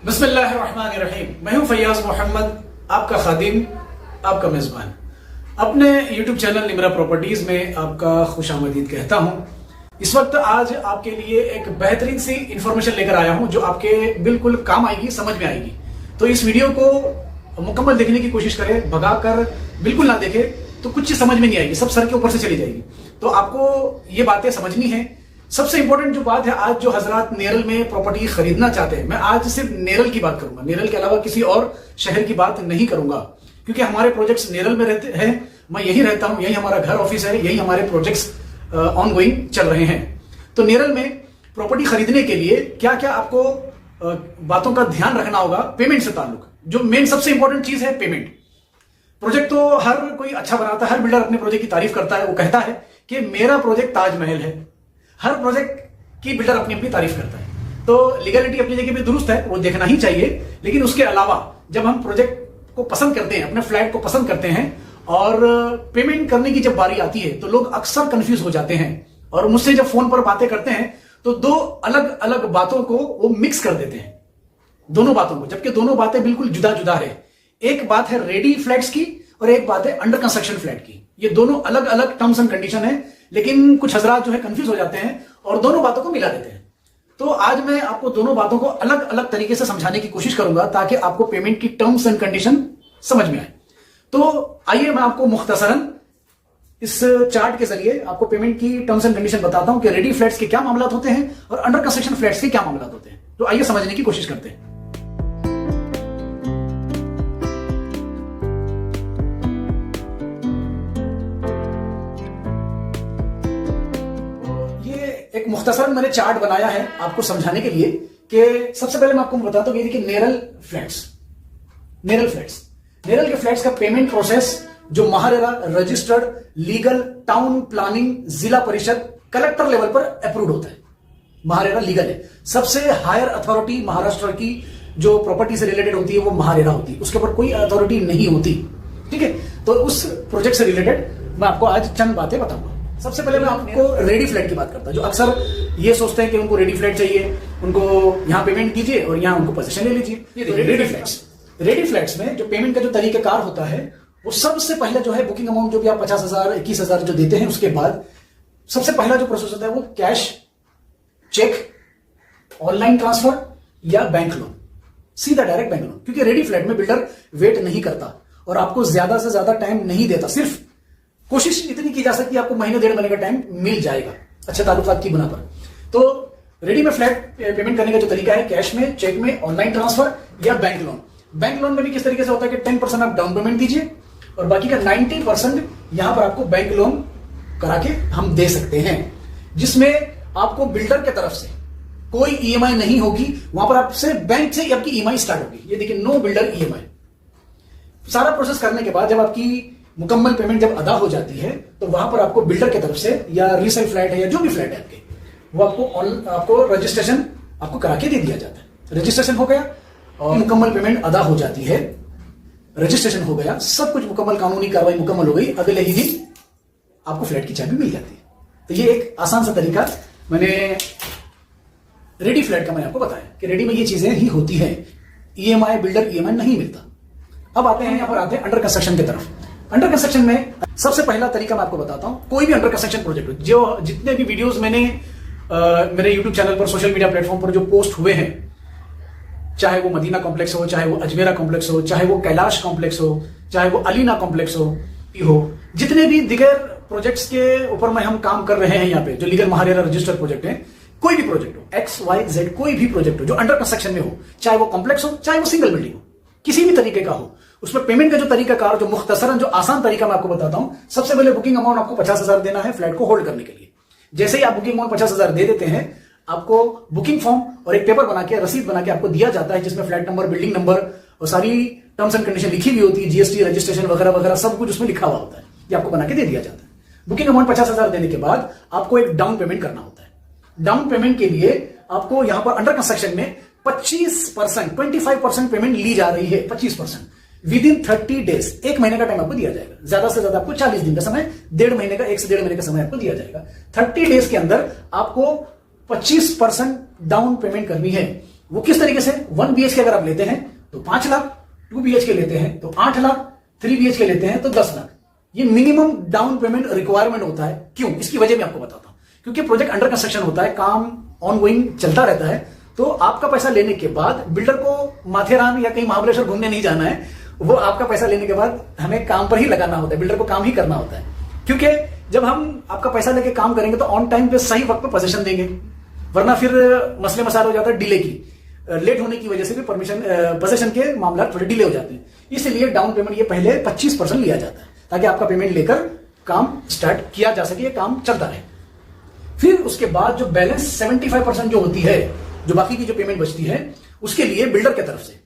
बिस्मिल्लाहिर्रहमानिर्रहीम। मैं हूं फैयाज मोहम्मद, आपका खादिम, आपका मेजबान। अपने YouTube चैनल निमरा प्रॉपर्टीज में आपका खुशामदीद कहता हूं। इस वक्त आज आपके लिए एक बेहतरीन सी इंफॉर्मेशन लेकर आया हूं जो आपके बिल्कुल काम आएगी, समझ में आएगी। तो इस वीडियो को मुकम्मल देखने की कोशिश करें, भगाकर बिल्कुल ना देखे तो कुछ चीज समझ में नहीं आएगी, सब सर के ऊपर से चली जाएगी। तो आपको ये बातें समझनी है। सबसे इंपॉर्टेंट जो बात है, आज जो हजरात नेरल में प्रॉपर्टी खरीदना चाहते हैं, मैं आज सिर्फ नेरल की बात करूंगा, नेरल के अलावा किसी और शहर की बात नहीं करूंगा, क्योंकि हमारे प्रोजेक्ट्स नेरल में रहते हैं, मैं यही रहता हूं, यही हमारा घर ऑफिस है, यही हमारे प्रोजेक्ट्स ऑनगोइंग चल रहे हैं। तो नेरल में प्रॉपर्टी खरीदने के लिए क्या क्या आपको बातों का ध्यान रखना होगा। पेमेंट से ताल्लुक, जो मेन सबसे इंपॉर्टेंट चीज है पेमेंट। प्रोजेक्ट तो हर कोई अच्छा बनाता है, हर बिल्डर अपने प्रोजेक्ट की तारीफ करता है, वो कहता है कि मेरा प्रोजेक्ट ताजमहल है। हर प्रोजेक्ट की बिल्डर अपनी अपनी तारीफ करता है। तो लीगलिटी अपनी जगह पे दुरुस्त है, वो देखना ही चाहिए। लेकिन उसके अलावा जब हम प्रोजेक्ट को पसंद करते हैं, अपने फ्लैट को पसंद करते हैं और पेमेंट करने की जब बारी आती है तो लोग अक्सर कंफ्यूज हो जाते हैं और मुझसे जब फोन पर बातें करते हैं तो दो अलग अलग बातों को वो मिक्स कर देते हैं, दोनों बातों को, जबकि दोनों बातें बिल्कुल जुदा जुदा है। एक बात है रेडी फ्लैट्स की और एक बात है अंडर कंस्ट्रक्शन फ्लैट की। ये दोनों अलग अलग टर्म्स एंड कंडीशन है, लेकिन कुछ हजरात जो है कंफ्यूज हो जाते हैं और दोनों बातों को मिला देते हैं। तो आज मैं आपको दोनों बातों को अलग अलग तरीके से समझाने की कोशिश करूंगा ताकि आपको पेमेंट की टर्म्स एंड कंडीशन समझ में आए। तो आइए मैं आपको मुख्तसरन इस चार्ट के जरिए आपको पेमेंट की टर्म्स एंड कंडीशन बताता हूं कि रेडी फ्लैट्स के क्या मामला होते हैं और अंडर कंस्ट्रक्शन फ्लैट्स के क्या मामला होते हैं। तो आइए समझने की कोशिश करते हैं। एक मुख्तसरन मैंने चार्ट बनाया है आपको समझाने के लिए कि सबसे पहले मैं आपको बताता हूं कि नेरल फ्लैट्स, नेरल के फ्लैट्स का पेमेंट प्रोसेस जो MahaRERA registered legal town planning जिला परिषद कलेक्टर लेवल पर अप्रूव्ड होता है। महारेरा लीगल है, सबसे हायर अथॉरिटी महाराष्ट्र की जो प्रॉपर्टी से रिलेटेड होती है वो महारेरा होती है, उसके ऊपर कोई अथॉरिटी नहीं होती। ठीक है, तो उस प्रोजेक्ट से रिलेटेड मैं आपको आज चंद बातें बताऊंगा। सबसे पहले मैं आपको रेडी फ्लैट की बात करता हूं। जो अक्सर ये सोचते हैं कि उनको रेडी फ्लैट चाहिए, उनको यहां पेमेंट कीजिए और यहां उनको पोजीशन ले लीजिए। ये रेडी फ्लैट्स में जो पेमेंट का जो तरीकाकार होता है वो सबसे पहले जो है बुकिंग अमाउंट जो भी आप 50,000 21,000 जो देते हैं, उसके बाद सबसे पहला जो प्रोसेस होता है वो कैश, चेक, ऑनलाइन ट्रांसफर या बैंक लोन, सीधा डायरेक्ट बैंक लोन। क्योंकि रेडी फ्लैट में बिल्डर वेट नहीं करता और आपको ज्यादा से ज्यादा टाइम नहीं देता, सिर्फ कोशिश इतनी की जा सकती है आपको महीने डेढ़ महीने का टाइम मिल जाएगा अच्छे ताल्लुकात की बुना पर। तो रेडी में फ्लैट पेमेंट करने का जो तरीका है कैश में, चेक में, ऑनलाइन ट्रांसफर या बैंक लोन। बैंक लोन में भी किस तरीके से होता है कि 10% आप डाउन पेमेंट दीजिए और बाकी का 90% यहां पर आपको बैंक लोन करा के हम दे सकते हैं, जिसमें आपको बिल्डर के तरफ से कोई ईएमआई नहीं होगी। वहां पर आपसे बैंक से आपकी ईएमआई स्टार्ट होगी। ये देखिए, नो बिल्डर ईएमआई। सारा प्रोसेस करने के बाद जब आपकी मुकम्मल पेमेंट जब अदा हो जाती है तो वहां पर आपको बिल्डर की तरफ से या रीसेल फ्लैट है या जो भी फ्लैट है आपके, वो आपको रजिस्ट्रेशन आपको करा के दे दिया जाता है। रजिस्ट्रेशन हो गया और मुकम्मल पेमेंट अदा हो जाती है, रजिस्ट्रेशन हो गया, सब कुछ मुकम्मल, कानूनी कार्रवाई मुकम्मल हो गई, अगले ही दिन आपको फ्लैट की चाबी मिल जाती है। तो ये एक आसान सा तरीका मैंने रेडी फ्लैट का मैंने आपको बताया कि रेडी में ये चीजें ही होती है, ईएमआई, बिल्डर ईएमआई नहीं मिलता। अब आते हैं, यहां पर आते हैं अंडर कंस्ट्रक्शन की तरफ। अंडर कंस्ट्रक्शन में सबसे पहला तरीका मैं आपको बताता हूं। कोई भी अंडर कंस्ट्रक्शन प्रोजेक्ट हो, जो जितने भी वीडियोस मैंने मेरे YouTube चैनल पर, सोशल मीडिया प्लेटफॉर्म पर जो पोस्ट हुए हैं, चाहे वो मदीना कॉम्प्लेक्स हो, चाहे वो अजमेरा कॉम्प्लेक्स हो, चाहे वो कैलाश कॉम्प्लेक्स हो, चाहे वो अलीना कॉम्प्लेक्स हो, जितने भी दिगर प्रोजेक्ट्स के ऊपर में हम काम कर रहे हैं यहाँ पे, जो लीगल महारेरा रजिस्टर्ड प्रोजेक्ट है, कोई भी प्रोजेक्ट हो, XYZ कोई भी प्रोजेक्ट हो जो अंडर कंस्ट्रक्शन में हो, चाहे वो कॉम्प्लेक्स हो, चाहे वो सिंगल बिल्डिंग हो, किसी भी तरीके का हो, उसमें पेमेंट का जो तरीकाकार, जो मुख्तसरन जो आसान तरीका मैं आपको बताता हूं। सबसे पहले बुकिंग अमाउंट आपको 50,000 देना है फ्लैट को होल्ड करने के लिए। जैसे ही आप बुकिंग अमाउंट 50,000 दे देते हैं, आपको बुकिंग फॉर्म और एक पेपर बना के, रसीद बना के आपको दिया जाता है, जिसमें फ्लैट नंबर, बिल्डिंग नंबर और सारी टर्म्स एंड कंडीशन लिखी हुई होती है, जीएसटी, रजिस्ट्रेशन वगैरह वगैरह सब कुछ उसमें लिखा हुआ होता है। ये आपको बना के दे दिया जाता है। बुकिंग अमाउंट 50,000 देने के बाद आपको एक डाउन पेमेंट करना होता है। डाउन पेमेंट के लिए आपको यहां पर अंडर कंस्ट्रक्शन में 25% पेमेंट ली जा रही है। 25% विद इन 30 डेज, एक महीने का टाइम आपको दिया जाएगा। ज्यादा से ज्यादा आपको 40 दिन का समय, डेढ़ महीने का, 1 से 1.5 महीने का समय आपको दिया जाएगा। 30 डेज के अंदर आपको 25% डाउन पेमेंट करनी है वो किस तरीके से, 1 BHK अगर आप लेते हैं तो 5 लाख, 2 BHK लेते हैं तो 8 लाख, 3 BHK लेते हैं तो 10 लाख। ये मिनिमम डाउन पेमेंट रिक्वायरमेंट होता है। क्यों? इसकी वजह मैं आपको बताता हूं। क्योंकि प्रोजेक्ट अंडर कंस्ट्रक्शन होता है, काम ऑनगोइंग चलता रहता है, तो आपका पैसा लेने के बाद बिल्डर को माथेरान या कहीं महाबलेश्वर घूमने नहीं जाना है, वो आपका पैसा लेने के बाद हमें काम पर ही लगाना होता है, बिल्डर को काम ही करना होता है। क्योंकि जब हम आपका पैसा लेके काम करेंगे तो ऑन टाइम पे सही वक्त पे पोजीशन देंगे, वरना फिर मसले मसाले हो जाता है डिले की, लेट होने की वजह से भी पोजीशन के मामला थोड़े डिले हो जाते हैं। इसलिए डाउन पेमेंट ये पहले 25% लिया जाता है ताकि आपका पेमेंट लेकर काम स्टार्ट किया जा सके, काम चलता रहे। फिर उसके बाद जो बैलेंस 75% जो होती है, जो बाकी की जो पेमेंट बचती है, उसके लिए बिल्डर की तरफ से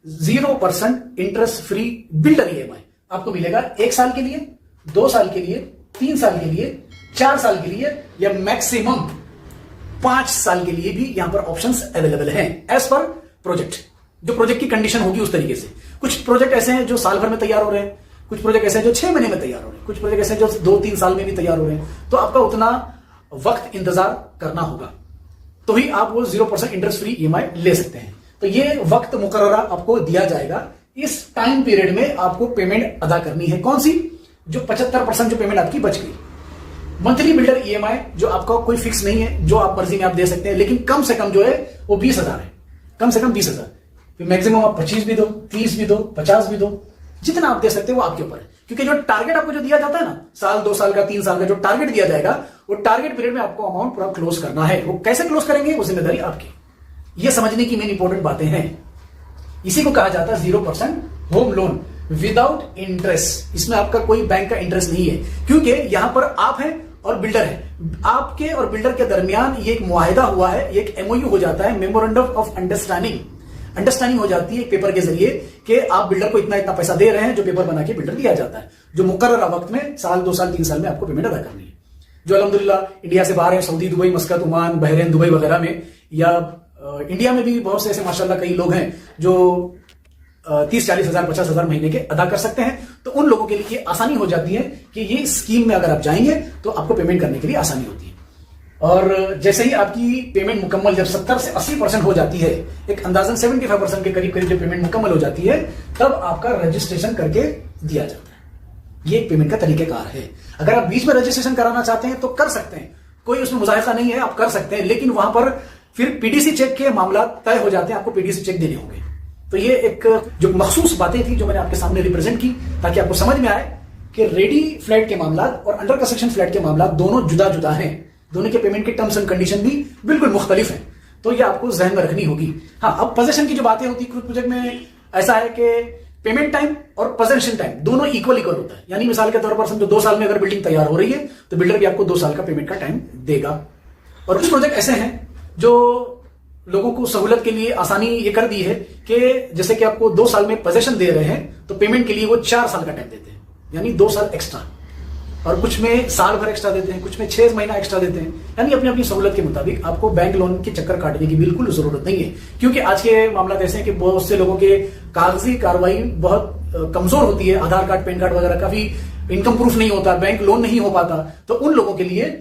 0% इंटरेस्ट फ्री बिल्डर EMI आपको मिलेगा 1 साल के लिए, 2 साल के लिए, 3 साल के लिए, 4 साल के लिए या मैक्सिमम 5 साल के लिए भी यहां पर ऑप्शंस अवेलेबल हैं एज पर प्रोजेक्ट। जो प्रोजेक्ट की कंडीशन होगी उस तरीके से। कुछ प्रोजेक्ट ऐसे हैं जो साल भर में तैयार हो रहे हैं, कुछ प्रोजेक्ट ऐसे हैं जो 6 महीने में तैयार हो रहे हैं, कुछ प्रोजेक्ट ऐसे हैं जो 2-3 साल में भी तैयार हो रहे हैं। तो आपका उतना वक्त इंतजार करना होगा, तो ही आप वो 0% इंटरेस्ट फ्री EMI ले सकते हैं। तो ये वक्त मुकर्ररा आपको दिया जाएगा, इस टाइम पीरियड में आपको पेमेंट अदा करनी है। कौन सी? जो 75% जो पेमेंट आपकी बच गई। मंथली बिल्डर EMI जो आपका कोई फिक्स नहीं है, जो आप मर्जी में आप दे सकते हैं, लेकिन कम से कम जो है वो 20,000 है, कम से कम 20,000। फिर मैक्सिमम आप 25 भी दो, 30 भी दो, 50 भी दो, जितना आप दे सकते हो वो आपके ऊपर है। क्योंकि जो टारगेट आपको जो दिया जाता है ना, साल 2 साल का 3 साल का जो टारगेट दिया जाएगा, वो टारगेट पीरियड में आपको अमाउंट पूरा क्लोज करना है। वो कैसे क्लोज करेंगे वो जिम्मेदारी आपकी। ये समझने की मेन इंपॉर्टेंट बातें हैं। इसी को कहा जाता है 0% होम लोन विदाउट इंटरेस्ट। इसमें आपका कोई बैंक का इंटरेस्ट नहीं है, क्योंकि यहां पर आप हैं और बिल्डर है। आपके और बिल्डर के दरमियान ये एक मुआहिदा हुआ है, एक MOU हो जाता है, मेमोरेंडम ऑफ अंडरस्टैंडिंग हो जाती है एक पेपर के जरिए कि आप बिल्डर को इतना इतना पैसा दे रहे हैं, जो पेपर बना के बिल्डर दिया जाता है, जो मुकर्रर वक्त में साल 2 साल 3 साल में आपको पेमेंट अदा करनी है। जो अल्हम्दुलिल्लाह इंडिया से बाहर है, Saudi, Dubai, मस्कत, Oman, Bahrain, Dubai वगैरह में, या इंडिया में भी बहुत से ऐसे माशाल्लाह कई लोग हैं जो 30-40 हजार 50 हजार महीने के अदा कर सकते हैं। तो उन लोगों के लिए आसानी हो जाती है कि ये स्कीम में अगर आप जाएंगे तो आपको पेमेंट करने के लिए आसानी होती है। और जैसे ही आपकी पेमेंट मुकम्मल जब 70 से 80% हो जाती है, एक अंदाजन 75% के करीब करीब जब पेमेंट मुकम्मल हो जाती है, तब आपका रजिस्ट्रेशन करके दिया जाता है। ये एक पेमेंट का तरीकेकार है। अगर आप बीच में रजिस्ट्रेशन कराना चाहते हैं तो कर सकते हैं, कोई उसमें मुजाहिदा नहीं है, आप कर सकते हैं। लेकिन वहां पर फिर PDC चेक के मामला तय हो जाते हैं, आपको PDC चेक देने होंगे। तो ये एक जो मखसूस बातें थी जो मैंने आपके सामने रिप्रेजेंट की, ताकि आपको समझ में आए कि रेडी फ्लैट के मामला और अंडर कंस्ट्रक्शन फ्लैट के मामला दोनों जुदा जुदा हैं, दोनों के पेमेंट के टर्म्स एंड कंडीशन भी बिल्कुल मुख्तलिफ हैं। तो ये आपको जहन में रखनी होगी। हाँ, अब पोजेशन की जो बातें होती है, कुछ प्रोजेक्ट में ऐसा है कि पेमेंट टाइम और पोजेशन टाइम दोनों इक्वल होता है। यानी मिसाल के तौर पर समझो 2 साल में अगर बिल्डिंग तैयार हो रही है तो बिल्डर भी आपको 2 साल का पेमेंट का टाइम देगा। और कुछ प्रोजेक्ट ऐसे हैं जो लोगों को सहूलत के लिए आसानी ये कर दी है कि जैसे कि आपको 2 साल में पोजेशन दे रहे हैं तो पेमेंट के लिए वो 4 साल का टाइम देते हैं, यानी 2 साल एक्स्ट्रा। और कुछ में साल भर एक्स्ट्रा देते हैं, कुछ में 6 महीना एक्स्ट्रा देते हैं। यानी अपनी अपनी सहूलत के मुताबिक आपको बैंक लोन के चक्कर काटने की बिल्कुल जरूरत नहीं है। क्योंकि आज के मामला ऐसे हैं कि बहुत से लोगों के कागजी कार्रवाई बहुत कमजोर होती है, आधार कार्ड, पैन कार्ड वगैरह का भी इनकम प्रूफ नहीं होता, बैंक लोन नहीं हो पाता। तो उन लोगों के लिए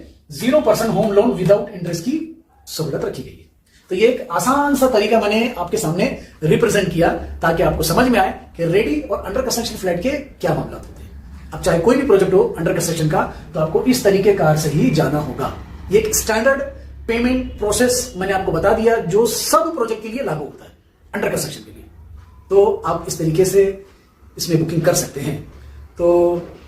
0% होम लोन विदाउट इंटरेस्ट की सहूलत रखी गई है। तो ये एक आसान सा तरीका मैंने आपके सामने रिप्रेजेंट किया ताकि आपको समझ में आए कि रेडी और अंडर कंस्ट्रक्शन फ्लैट के क्या मामला होते हैं। अब चाहे कोई भी प्रोजेक्ट हो अंडर कंस्ट्रक्शन का, तो आपको इस तरीके कार से ही जाना होगा। ये एक स्टैंडर्ड पेमेंट प्रोसेस मैंने आपको बता दिया जो सब प्रोजेक्ट के लिए लागू होता है अंडर कंस्ट्रक्शन के लिए। तो आप इस तरीके से इसमें बुकिंग कर सकते हैं। तो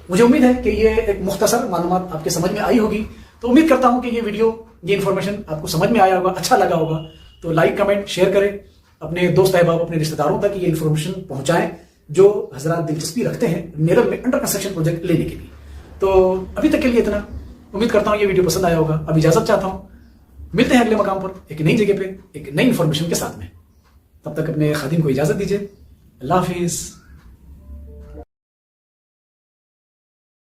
मुझे उम्मीद है कि ये एक मुख्तसर मालूमात आपके समझ में आई होगी। तो उम्मीद करता हूं कि ये वीडियो, ये इन्फॉर्मेशन आपको समझ में आया होगा, अच्छा लगा होगा। तो लाइक, कमेंट, शेयर करें, अपने दोस्त अहबाब, अपने रिश्तेदारों तक ये इन्फॉर्मेशन पहुंचाएं जो हजरात दिलचस्पी रखते हैं नेरल में अंडर कंस्ट्रक्शन प्रोजेक्ट लेने के लिए। तो अभी तक के लिए इतना। उम्मीद करता हूं ये वीडियो पसंद आया होगा। अब इजाजत चाहता हूं, मिलते हैं अगले मकाम पर एक नई जगह पे एक नई इन्फॉर्मेशन के साथ में। तब तक अपने खादिम को इजाजत दीजिए। अल्लाह हाफिज।